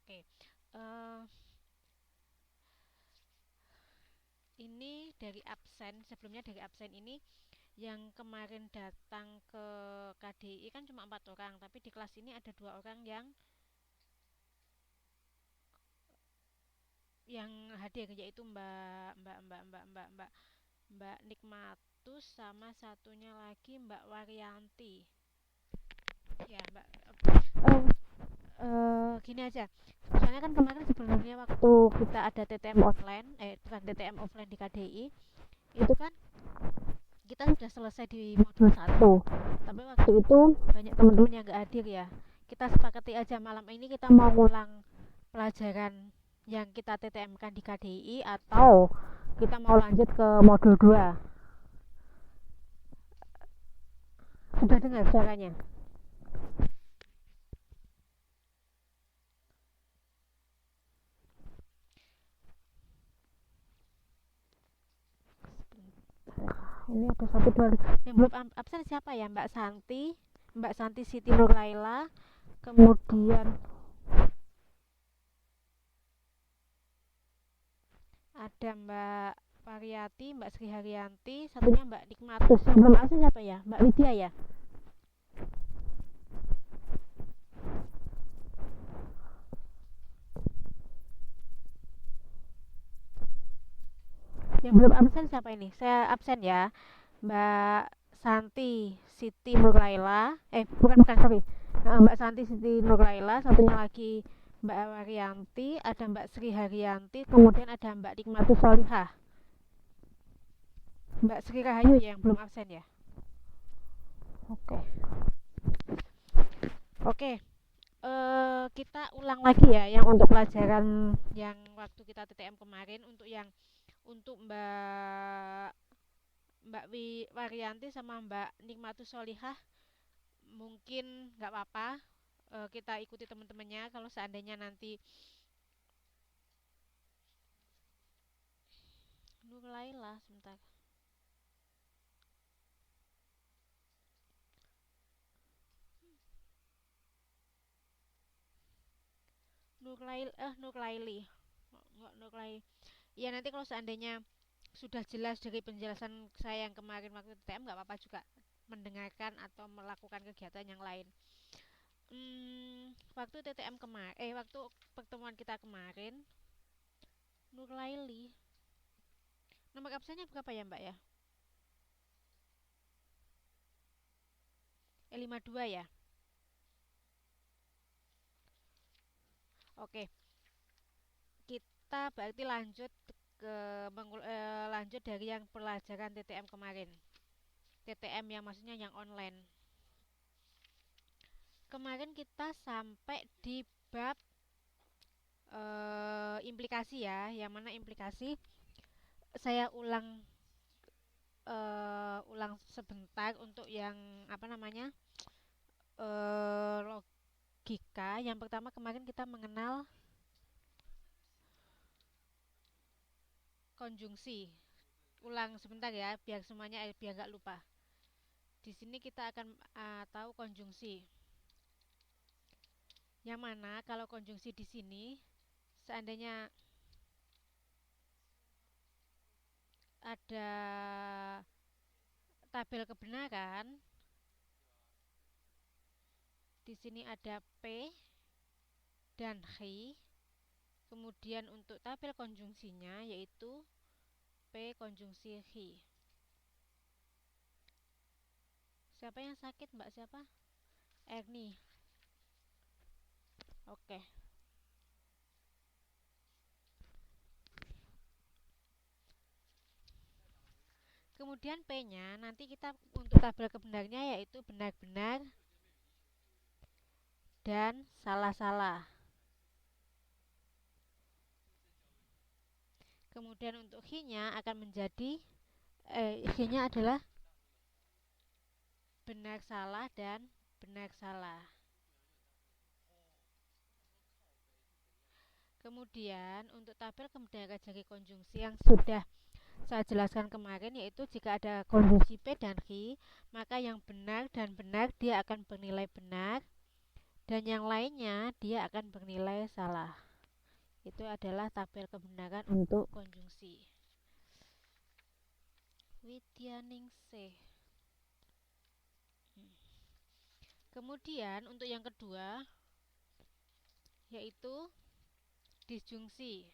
Oke, eh, ini dari absen, sebelumnya dari absen ini yang kemarin datang ke KDI kan cuma 4 orang, tapi di kelas ini ada 2 orang yang hadir, yaitu Mbak Mbak Mbak Mbak Mbak Mbak Mbak Nikmatus sama satunya lagi Mbak Waryanti. Ya, Mbak. Eh, Gini aja. Soalnya kan kemarin sebelumnya waktu kita ada TTM online, bukan TTM offline di KDI, itu kan kita sudah selesai di modul 1, tapi waktu itu banyak teman-teman yang nggak hadir ya. Kita sepakati aja malam ini kita mau ngulang pelajaran yang kita TTM kan di KDI, atau kita mau lanjut ke modul 2. Sudah dengar suaranya? Ini ada satu dua yang belum absen. Siapa ya? Mbak Santi Siti Nurlaila, kemudian ada Mbak Variati, Mbak Sri Haryanti, satunya Mbak Nikmatus. Yang belum absen siapa ya? Mbak Widya ya. Yang belum absen siapa ini? Saya absen ya. Mbak Santi Siti Nurlaila, bukan, sorry. Mbak Santi Siti Nurlaila, satunya lagi Mbak Waryanti, ada Mbak Sri Haryanti, kemudian ada Mbak Nikmatus Solihah. Mbak Sri Rahayu ya yang belum absen ya. Oke. Oke, kita ulang lagi ya yang untuk pelajaran yang waktu kita TTM kemarin, untuk Mbak Waryanti sama Mbak Nikmatus Solihah mungkin nggak apa-apa. Kita ikuti teman-temannya. Kalau seandainya nanti Nur Laila, sebentar. Nur Laili. Nggak, Nur Laili. Ya, nanti kalau seandainya sudah jelas dari penjelasan saya yang kemarin waktu TTM, nggak apa-apa juga mendengarkan atau melakukan kegiatan yang lain. Waktu TTM kemarin, waktu pertemuan kita kemarin, Nur Laili, nomor absennya berapa ya Mbak ya? 52 ya. Oke, kita berarti lanjut dari yang pelajaran TTM kemarin. TTM yang maksudnya yang online. Kemarin kita sampai di bab implikasi ya, yang mana implikasi saya ulang sebentar untuk yang apa namanya, logika. Yang pertama kemarin kita mengenal konjungsi. Ulang sebentar ya, biar nggak lupa. Di sini kita akan tahu konjungsi. Yang mana kalau konjungsi di sini, seandainya ada tabel kebenaran, di sini ada P dan H. Kemudian untuk tabel konjungsinya yaitu P konjungsi H. Siapa yang sakit, Mbak siapa? Erni. Oke. Kemudian P-nya nanti kita untuk tabel kebenarnya yaitu benar-benar dan salah-salah. Kemudian untuk H-nya akan menjadi H-nya adalah benar salah dan benar salah. Kemudian untuk tabel kebenaran jari konjungsi yang sudah saya jelaskan kemarin, yaitu jika ada konjungsi P dan Q, maka yang benar dan benar dia akan bernilai benar, dan yang lainnya dia akan bernilai salah. Itu adalah tabel kebenaran untuk konjungsi. Widyaningsih. Kemudian untuk yang kedua yaitu disjungsi.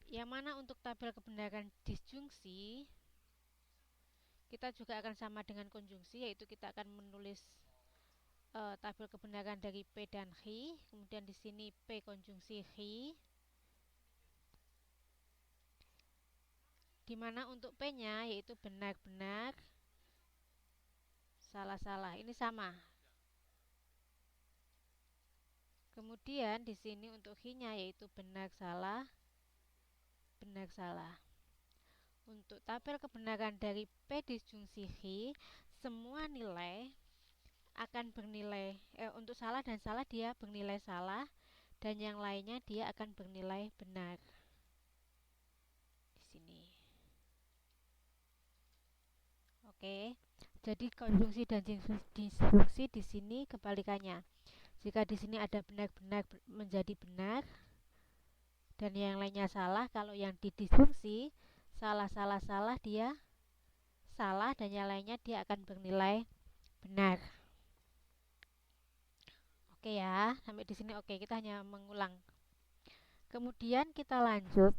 Yang mana untuk tabel kebenaran disjungsi kita juga akan sama dengan konjungsi, yaitu kita akan menulis tabel kebenaran dari P dan Hi. Kemudian di sini P konjungsi Hi. Dimana untuk P-nya yaitu benar-benar, salah-salah. Ini sama. Kemudian di sini untuk Hi-nya yaitu benar-salah, benar-salah. Untuk tabel kebenaran dari P disjungsi Hi, semua nilai akan bernilai untuk salah dan salah dia bernilai salah, dan yang lainnya dia akan bernilai benar. Di sini. Oke. Jadi konjungsi dan disjungsi di sini kebalikannya. Jika di sini ada benar-benar menjadi benar dan yang lainnya salah, kalau yang di disjungsi salah dia salah dan yang lainnya dia akan bernilai benar. Oke ya, sampai di sini oke, kita hanya mengulang. Kemudian kita lanjut.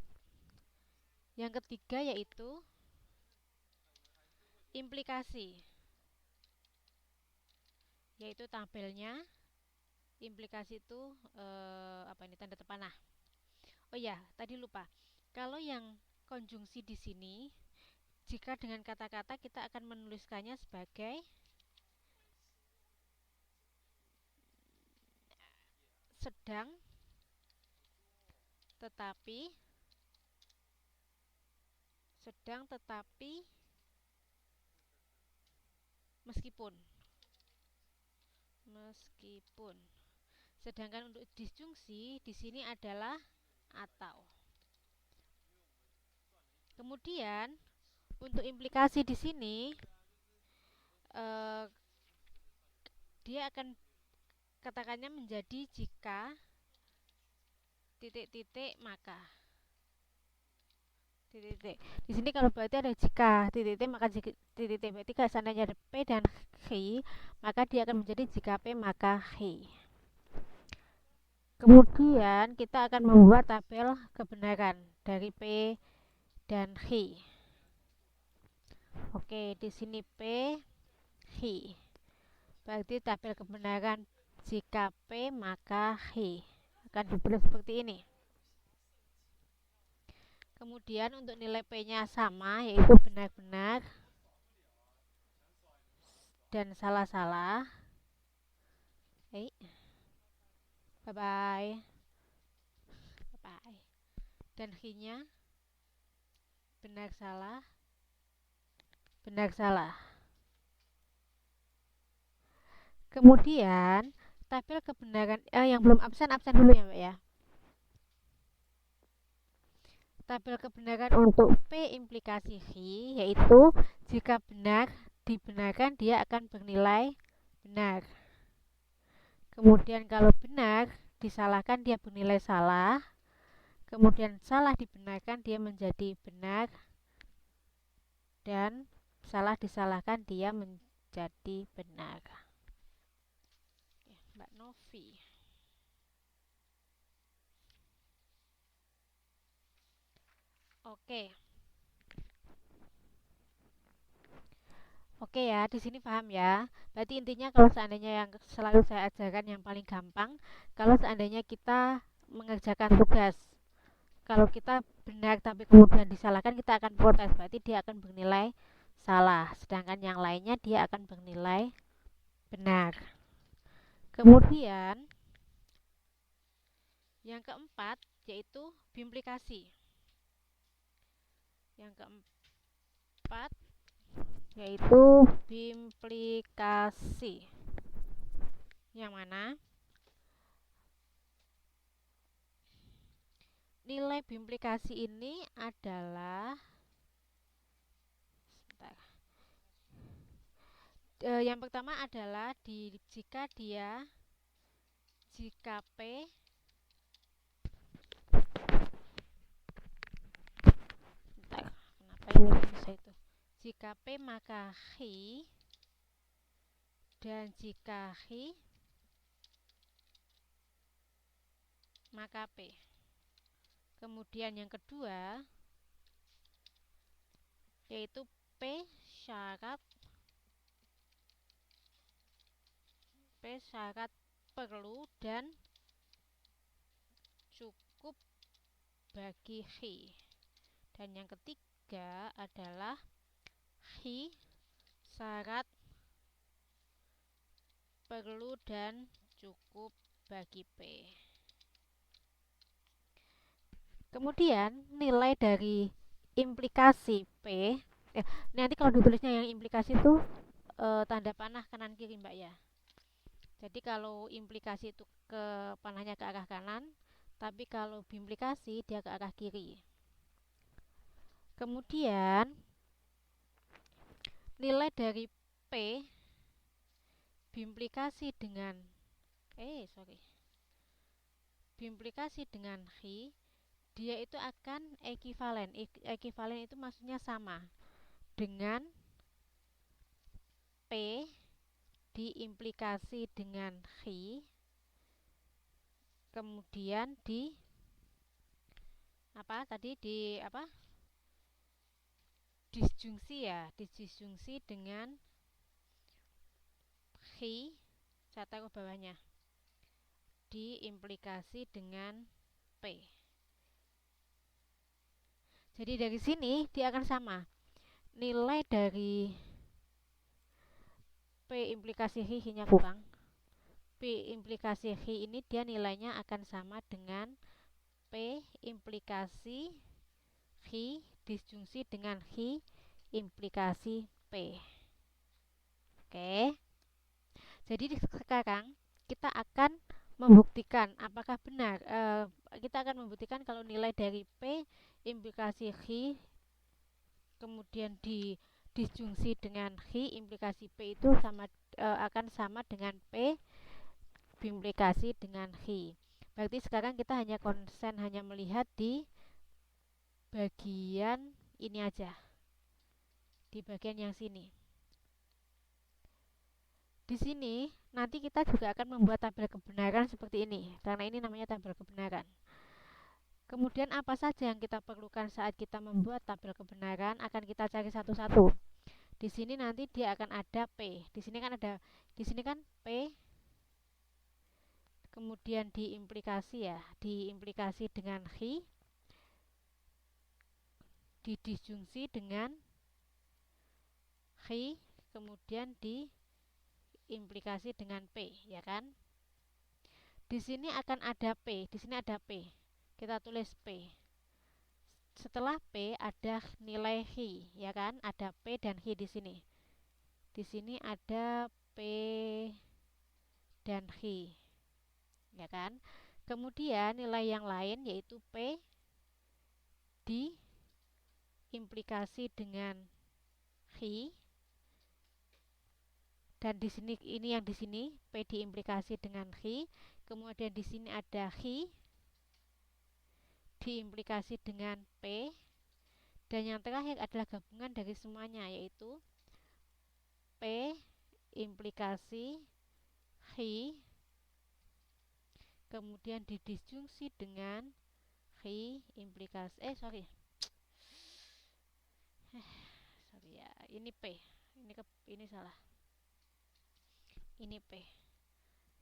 Yang ketiga yaitu implikasi. Yaitu tabelnya implikasi itu apa ini tanda panah. Oh ya, tadi lupa. Kalau yang konjungsi di sini, jika dengan kata-kata kita akan menuliskannya sebagai sedang tetapi meskipun. Sedangkan untuk disjungsi di sini adalah atau. Kemudian untuk implikasi di sini dia akan katakannya menjadi jika titik-titik maka titik-titik. Di sini kalau berarti ada jika titik-titik maka titik-titik. Berarti kalau seandainya ada P dan Hi, maka dia akan menjadi jika P maka Hi. Kemudian kita akan membuat tabel kebenaran dari P dan Hi. Oke, di sini P, Hi. Berarti tabel kebenaran jika P maka Hi akan ditulis seperti ini. Kemudian untuk nilai P-nya sama, yaitu benar-benar dan salah-salah. Bye-bye. Dan Hi-nya benar-salah, benar-salah. Kemudian tabel kebenaran yang belum absen dulu ya Mbak ya. Tabel kebenaran untuk P implikasi Hi yaitu jika benar dibenarkan dia akan bernilai benar. Kemudian kalau benar disalahkan dia bernilai salah. Kemudian salah dibenarkan dia menjadi benar. Dan salah disalahkan dia menjadi benar. Mbak Novi. Oke ya, di sini paham ya. Berarti intinya kalau seandainya yang selalu saya ajarkan yang paling gampang, kalau seandainya kita mengerjakan tugas, kalau kita benar tapi kemudian disalahkan, kita akan protes. Berarti dia akan bernilai salah, sedangkan yang lainnya dia akan bernilai benar. Kemudian yang keempat yaitu bimplikasi. Yang keempat yaitu bimplikasi. Yang mana nilai bimplikasi ini adalah Yang pertama adalah jika P kenapa ini bisa itu, jika P maka Xi, dan jika Xi maka P. Kemudian yang kedua yaitu P syarat perlu dan cukup bagi Xi. Dan yang ketiga adalah Xi syarat perlu dan cukup bagi P. Kemudian nilai dari implikasi P, nanti kalau ditulisnya yang implikasi itu tanda panah kanan kiri Mbak ya. Jadi kalau implikasi itu panahnya ke arah kanan, tapi kalau bimplikasi dia ke arah kiri. Kemudian nilai dari P bimplikasi dengan bimplikasi dengan Xi, dia itu akan ekivalen. Ekivalen itu maksudnya sama dengan P diimplikasi dengan Xi, kemudian disjungsi dengan Xi, saya taruh bawahnya, diimplikasi dengan P. Jadi dari sini dia akan sama. Nilai dari P implikasi Xi-nya kurang. P implikasi Xi ini dia nilainya akan sama dengan P implikasi Xi disjungsi dengan Xi implikasi P. Oke. Jadi sekarang kita akan membuktikan apakah benar. Kita akan membuktikan kalau nilai dari P implikasi Xi kemudian disjungsi dengan Xi implikasi P itu akan sama dengan P bimplikasi dengan Xi. Berarti sekarang kita hanya melihat di bagian ini aja, di bagian yang sini. Di sini nanti kita juga akan membuat tabel kebenaran seperti ini, karena ini namanya tabel kebenaran. Kemudian apa saja yang kita perlukan saat kita membuat tabel kebenaran akan kita cari satu-satu. Di sini nanti dia akan ada P. Di sini kan P. Kemudian diimplikasi dengan Xi, didisjungsi dengan Xi, kemudian diimplikasi dengan P, ya kan? Di sini akan ada P, kita tulis P. Setelah P ada nilai Xi, ya kan? Ada P dan Xi di sini. Di sini ada P dan Xi, ya kan? Kemudian nilai yang lain yaitu P diimplikasi dengan Xi, dan di sini ini yang di sini P diimplikasi dengan Xi. Kemudian di sini ada Xi diimplikasi dengan P, dan yang terakhir adalah gabungan dari semuanya yaitu P implikasi Xi kemudian didisjungsi dengan Xi implikasi sorry ya, ini P, ini salah, ini P,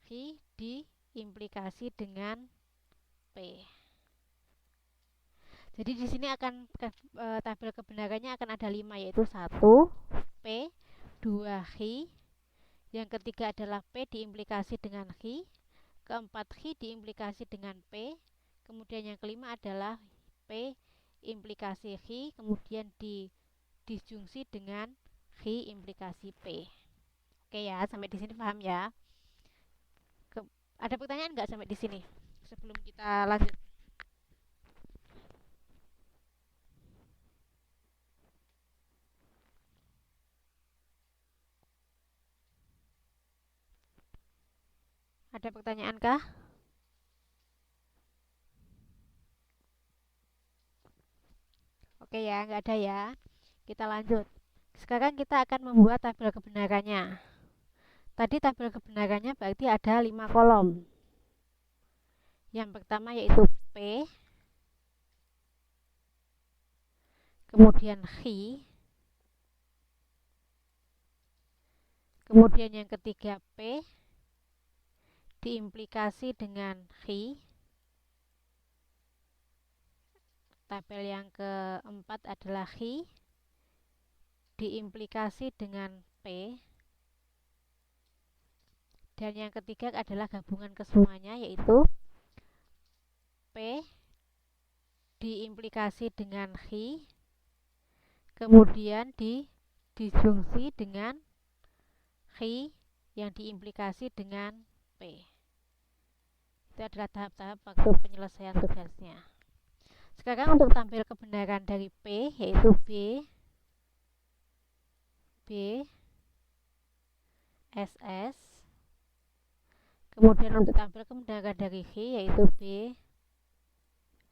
Xi diimplikasi dengan P. Jadi di sini akan tabel kebenarannya akan ada 5, yaitu 1 P, 2 Xi, yang ketiga adalah P diimplikasi dengan Xi, keempat Xi diimplikasi dengan P, kemudian yang kelima adalah P implikasi Xi kemudian disjungsi dengan Xi implikasi P. Oke ya, sampai di sini paham ya? Ada pertanyaan nggak sampai di sini sebelum kita lanjut? Ada pertanyaan kah? Oke ya, nggak ada ya. Kita lanjut. Sekarang kita akan membuat tabel kebenarannya. Tadi tabel kebenarannya berarti ada 5 kolom. Yang pertama yaitu P, kemudian Xi, kemudian yang ketiga P diimplikasi dengan Xi. Tabel yang keempat adalah Xi diimplikasi dengan P. Dan yang ketiga adalah gabungan kesemuanya yaitu P diimplikasi dengan Xi, kemudian disjungsi dengan Xi yang diimplikasi dengan P. Itu adalah tahap-tahap waktu penyelesaian tugasnya. Sekarang untuk tampil kebenaran dari P yaitu B, SS. Kemudian untuk tampil kebenaran dari Xi yaitu B,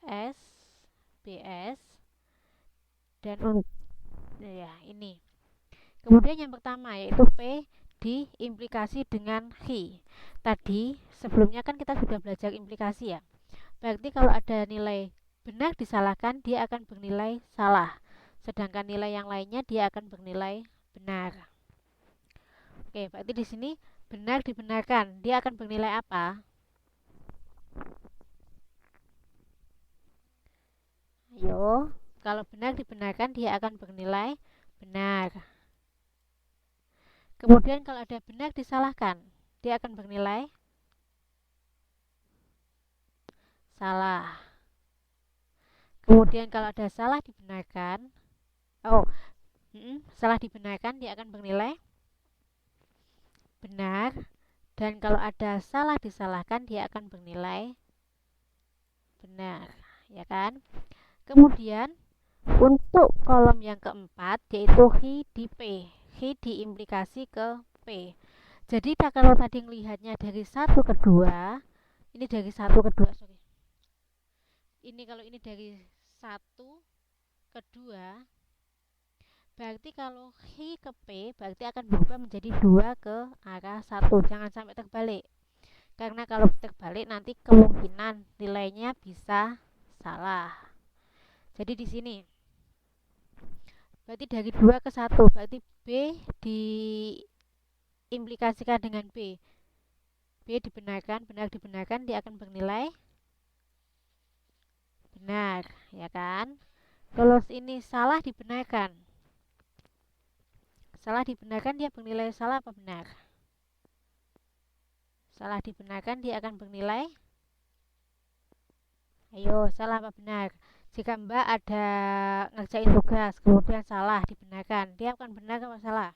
S, BS. Dan ya ini. Kemudian yang pertama yaitu P diimplikasi dengan Xi. Tadi sebelumnya kan kita sudah belajar implikasi ya. Berarti kalau ada nilai benar disalahkan, dia akan bernilai salah. Sedangkan nilai yang lainnya dia akan bernilai benar. Oke, berarti di sini benar dibenarkan, dia akan bernilai apa? Ayo, kalau benar dibenarkan dia akan bernilai benar. Kemudian kalau ada benar disalahkan, dia akan bernilai salah. Kemudian kalau ada salah dibenarkan, salah dibenarkan dia akan bernilai benar. Dan kalau ada salah disalahkan dia akan bernilai benar, ya kan? Kemudian untuk kolom yang keempat yaitu Xi di P. Xi diimplikasi ke P. Jadi kalau tadi melihatnya dari 1 ke 2, ini dari 1 ke 2, sorry. Ini kalau ini dari 1 ke 2, berarti kalau Xi ke P berarti akan berubah menjadi 2 ke arah 1. Jangan sampai terbalik. Karena kalau terbalik nanti kemungkinan nilainya bisa salah. Jadi di sini berarti dari 2 ke 1, berarti B diimplikasikan dengan B. B dibenarkan, benar dibenarkan, dia akan bernilai benar, ya kan? Kalau ini salah dibenarkan. Salah dibenarkan dia bernilai salah apa benar? Salah dibenarkan dia akan bernilai, ayo salah apa benar? Jika Mbak ada ngerjain tugas kemudian salah dibenarkan, dia akan benar apa salah?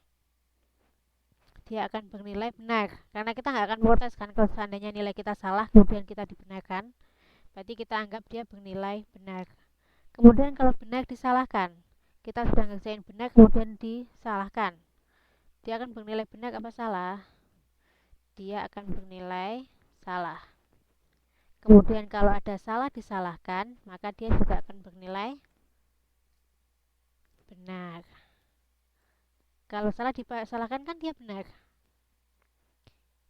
Dia akan bernilai benar, karena kita nggak akan protes kan kalau seandainya nilai kita salah kemudian kita dibenarkan, berarti kita anggap dia bernilai benar. Kemudian kalau benar disalahkan, kita sudah ngerjain benar kemudian disalahkan, dia akan bernilai benar apa salah? Dia akan bernilai salah. Kemudian kalau ada salah disalahkan, maka dia juga akan bernilai benar. Kalau salah disalahkan kan dia benar,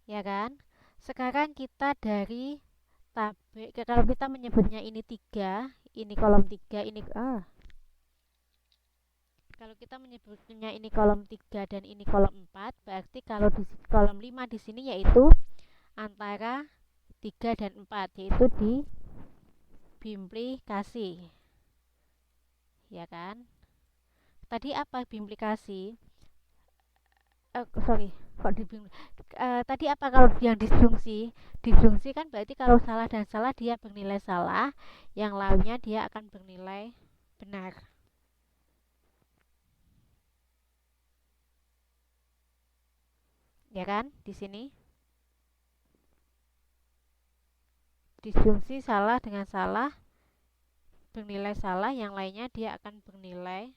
ya kan? Sekarang kita dari tabel, kalau kita menyebutnya ini 3, ini kolom 3, ini kalau kita menyebutnya ini kolom 3 dan ini kolom 4, berarti kalau di kolom 5 di sini yaitu antara 3 dan 4, yaitu di bimplikasi. Ya kan? Tadi apa bimplikasi? Tadi apa kalau yang disjungsi? Disjungsi kan berarti kalau salah dan salah dia bernilai salah, yang lainnya dia akan bernilai benar. Ya kan? Di sini disjungsi salah dengan salah bernilai salah, yang lainnya dia akan bernilai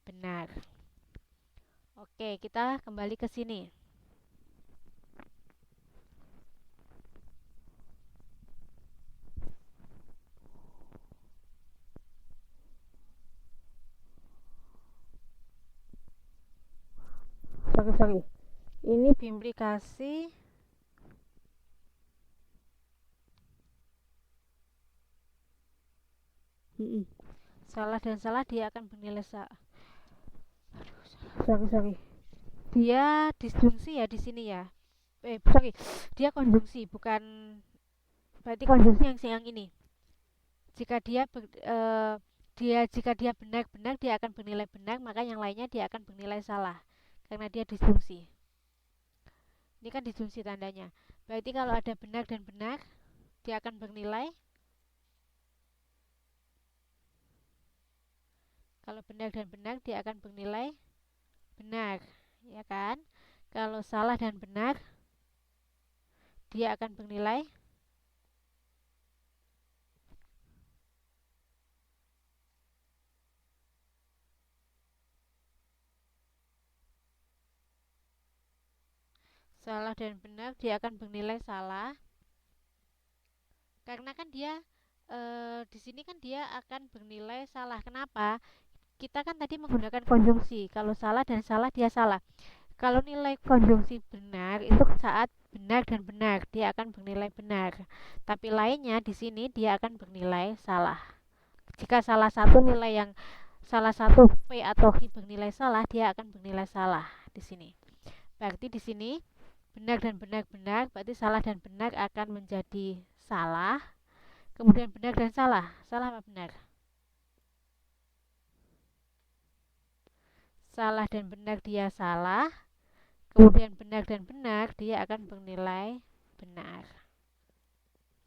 benar. Oke, kita kembali ke sini. sorry. Ini berimplikasi salah dan salah dia akan bernilai sorry. Dia disjungsi ya di sini ya. Dia konjungsi, bukan berarti konjungsi yang ini. Jika dia benar-benar dia akan bernilai benar, maka yang lainnya dia akan bernilai salah karena dia disjungsi. Ini kan disjungsi tandanya. Berarti kalau ada benar dan benar, dia akan bernilai. Kalau benar dan benar, dia akan bernilai benar, ya kan? Kalau salah dan benar, dia akan bernilai salah dan benar, dia akan bernilai salah. Karena kan dia di sini kan dia akan bernilai salah. Kenapa? Kita kan tadi menggunakan konjungsi. Kalau salah dan salah, dia salah. Kalau nilai konjungsi benar itu saat benar dan benar, dia akan bernilai benar. Tapi lainnya di sini dia akan bernilai salah. Jika salah satu P atau Q bernilai salah, dia akan bernilai salah di sini. Berarti di sini benar dan benar, berarti salah dan benar akan menjadi salah. Kemudian benar dan salah apa benar? Salah dan benar dia salah, kemudian benar dan benar dia akan bernilai benar.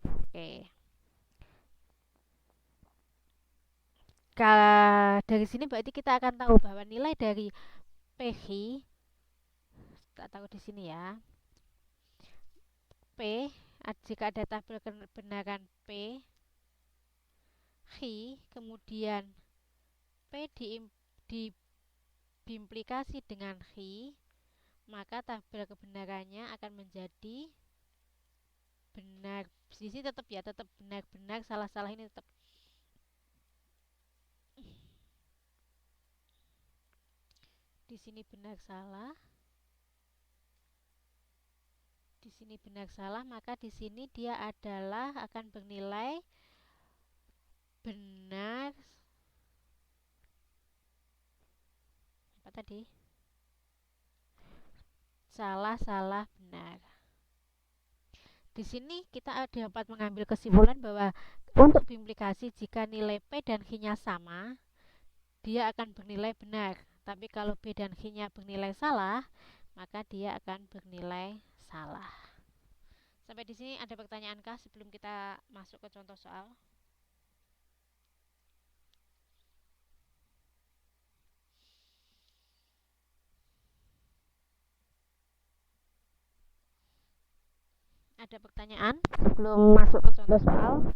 Oke. Dari sini berarti kita akan tahu bahwa nilai dari PQ, tak tahu di sini ya. P, jika ada tabel kebenaran P, Q, kemudian P diimplikasi dengan Q, maka tabel kebenarannya akan menjadi benar. Di sini tetap benar, salah ini tetap. Di sini benar salah. Di sini benar salah, maka di sini dia adalah akan bernilai benar. Apa tadi? Salah benar. Di sini kita dapat mengambil kesimpulan bahwa untuk berimplikasi jika nilai P dan Q-nya sama, dia akan bernilai benar. Tapi kalau P dan Q-nya bernilai salah, maka dia akan bernilai salah. Sampai di sini ada pertanyaankah sebelum kita masuk ke contoh soal? Ada pertanyaan sebelum masuk ke contoh soal?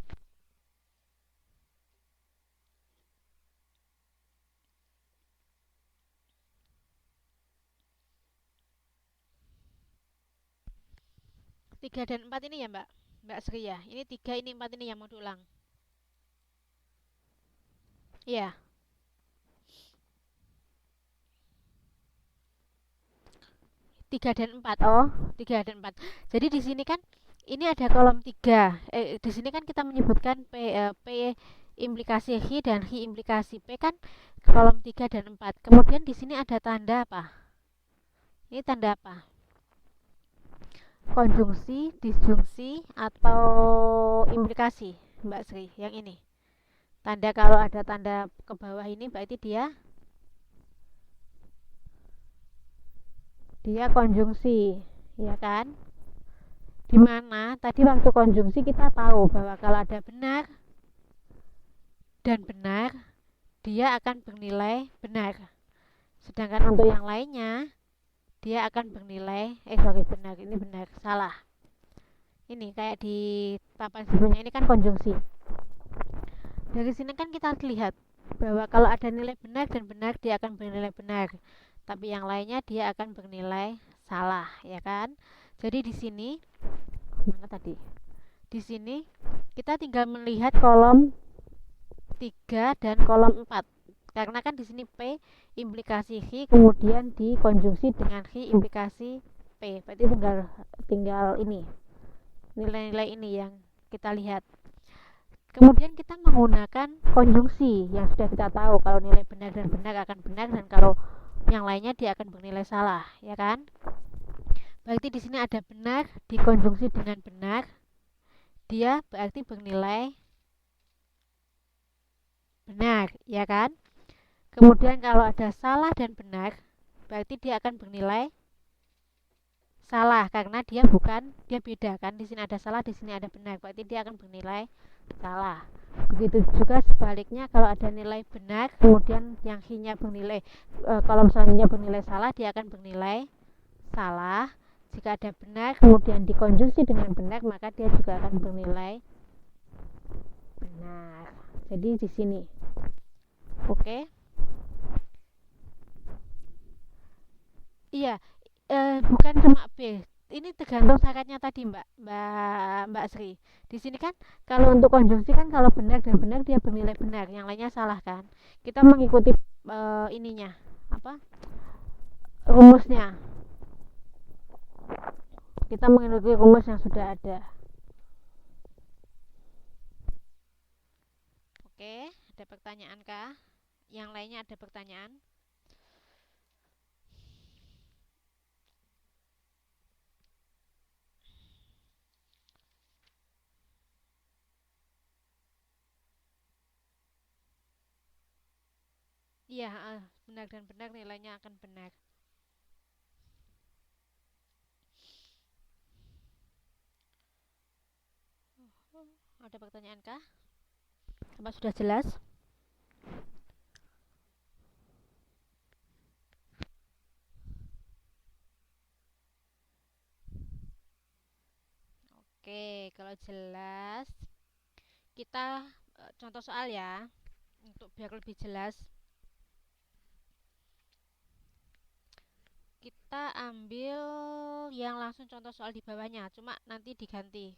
Tiga dan 4 ini ya Mbak Sri ya. Ini 3, ini 4 ini yang mau diulang. Iya. Tiga dan 4. Oh, 3 dan 4. Jadi di sini kan ini ada kolom 3. Di sini kan kita menyebutkan P implikasi Q dan Q implikasi P kan kolom 3 dan 4. Kemudian di sini ada tanda apa? Ini tanda apa? Konjungsi, disjungsi, atau implikasi, Mbak Sri? Yang ini. Tanda, kalau ada tanda ke bawah ini berarti dia konjungsi, ya kan? Dimana tadi waktu konjungsi kita tahu bahwa kalau ada benar dan benar, dia akan bernilai benar. Sedangkan untuk yang lainnya, dia akan bernilai benar, ini benar, salah. Ini kayak di papan sebelumnya, ini kan konjungsi. Dari sini kan kita lihat bahwa kalau ada nilai benar dan benar, dia akan bernilai benar. Tapi yang lainnya dia akan bernilai salah, ya kan? Jadi di sini mana tadi? Di sini kita tinggal melihat kolom 3 dan kolom 4. Karena kan di sini P implikasi H, kemudian dikonjungsi dengan H implikasi P. Berarti tinggal ini. Nilai-nilai ini yang kita lihat. Kemudian kita menggunakan konjungsi yang sudah kita tahu kalau nilai benar dan benar akan benar, dan kalau yang lainnya dia akan bernilai salah, ya kan? Berarti di sini ada benar dikonjungsi dengan benar, dia berarti bernilai benar, ya kan? Kemudian kalau ada salah dan benar, berarti dia akan bernilai salah karena dia beda kan. Di sini ada salah, di sini ada benar, berarti dia akan bernilai salah. Begitu juga sebaliknya, kalau ada nilai benar kemudian yang hi-nya bernilai kalau misalnya bernilai salah, dia akan bernilai salah. Jika ada benar kemudian dikonjungsi dengan benar, maka dia juga akan bernilai benar. Jadi di sini. Oke. Iya, bukan cuma B. Ini tergantung syaratnya tadi, Mbak Sri. Di sini kan kalau untuk konjungsi kan kalau benar dan benar dia bernilai benar, yang lainnya salah kan. Kita mengikuti ininya, apa? Rumusnya. Kita mengikuti rumus yang sudah ada. Oke, ada pertanyaan kah? Yang lainnya ada pertanyaan? Iya, benar dan benar nilainya akan benar. Ada pertanyaan kah? Apa sudah jelas? Oke, kalau jelas kita contoh soal ya, untuk biar lebih jelas. Kita ambil yang langsung contoh soal di bawahnya, cuma nanti diganti.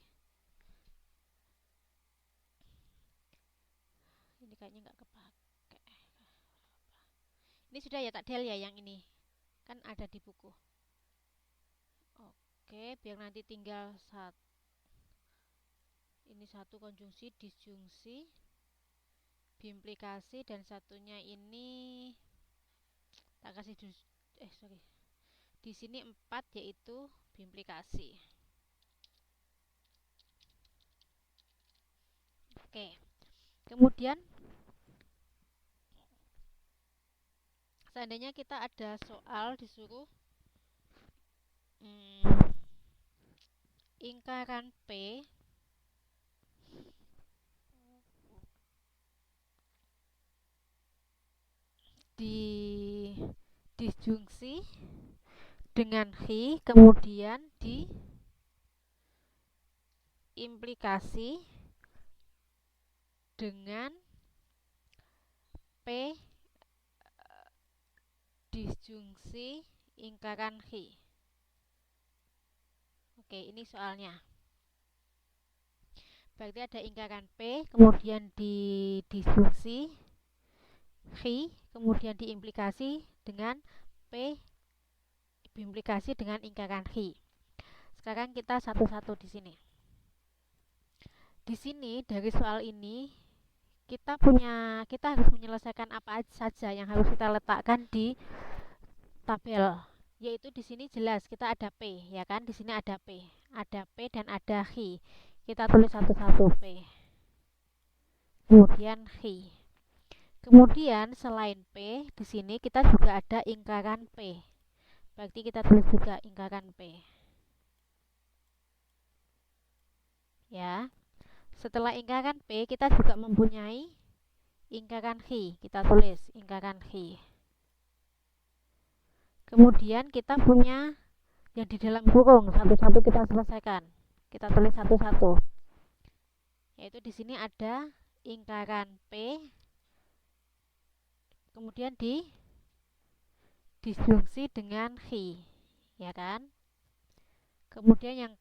Ini kayaknya nggak kepake. Ini sudah ya, tak del ya yang ini. Kan ada di buku. Oke, biar nanti tinggal ini satu konjungsi, disjungsi, biimplikasi, dan satunya ini tak kasih di sini 4 yaitu biimplikasi. Oke. Kemudian seandainya kita ada soal disuruh ingkaran P disjungsi dengan Hi, kemudian diimplikasi dengan P disjungsi ingkaran Hi. Oke, ini soalnya. Berarti ada ingkaran P, kemudian disjungsi Hi, kemudian diimplikasi dengan P diimplikasi dengan ingkaran Hi. Sekarang kita satu-satu di sini. Di sini dari soal ini kita harus menyelesaikan apa saja yang harus kita letakkan di tabel. Yaitu di sini jelas kita ada P, ya kan? Di sini ada P dan ada Hi. Kita tulis satu-satu P. Kemudian Hi. Kemudian selain P, di sini kita juga ada ingkaran P. Berarti kita tulis juga ingkaran P. Ya. Setelah ingkaran P, kita juga mempunyai ingkaran Hi. Kita tulis ingkaran Hi. Kemudian kita punya yang di dalam kurung, satu-satu kita selesaikan. Kita tulis satu-satu. Yaitu di sini ada ingkaran P, kemudian disjungsi dengan Hi, ya kan? Kemudian